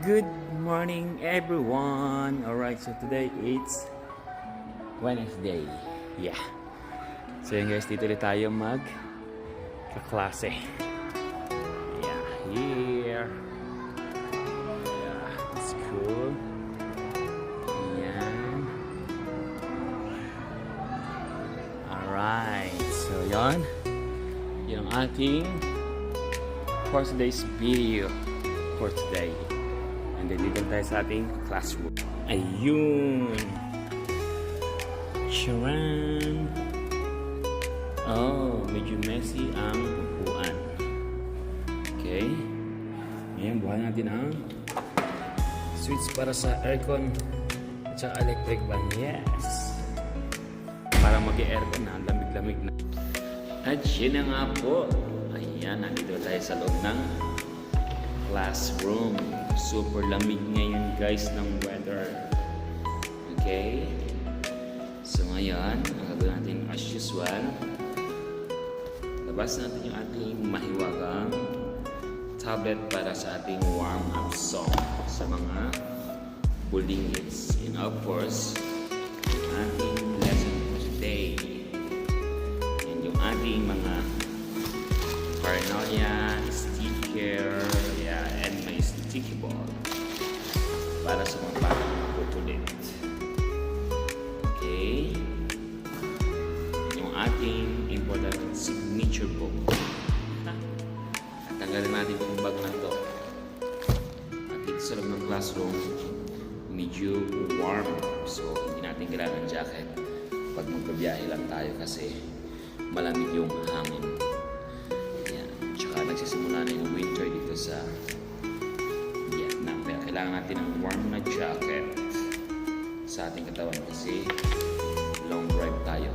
Good morning everyone. Alright, so today it's Wednesday. Yeah. So yun guys, dito ulit tayo kaklase. Yeah, here. Yeah, it's cool. Yan. Alright, so yan. Yan ang ating for today's video for today. And then dito tayo sa ating classroom. Ayun. Charan. Oh, medyo messy ang upuan. Okay. Ayan, buhay natin ang switch para sa aircon at saka electric fan. Yes. Para mag-aircon na, lamig-lamig na. At yun na nga po. Ayan, nandito tayo sa loob ng classroom. Super lamig ngayon guys ng weather. Okay? So ngayon, ang gagawin natin as usual, labas natin yung ating mahiwagang tablet para sa ating warm-up song sa mga bulingits. And of course, yung ating lesson for today. And yung ating mga paranoia, sticker, and may sticky ball para sa mga batang makukulit. Okay? Yung ating important signature book. At tanggalin natin itong bag na ito. At dito sa loob ng classroom, medyo warm. So, hindi natin kailangan ng jacket pag magbabiyahe lang tayo kasi malamig yung hangin. Tsaka nagsisimula na yung winter dito sa Vietnam. Kaya kailangan natin ng warm na jacket sa ating katawan kasi long drive tayo.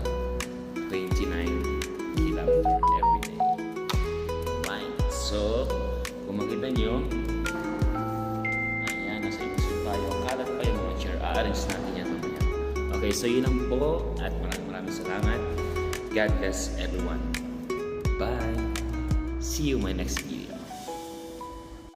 29 kilometer every day. Right. So, kung makita nyo, ayan, nasa imusyon tayo. Kalat pa yung mga chair. A-arrange natin yan mamaya. Okay, so yun lang po at maraming salamat. God bless everyone. Bye. See you in my next video.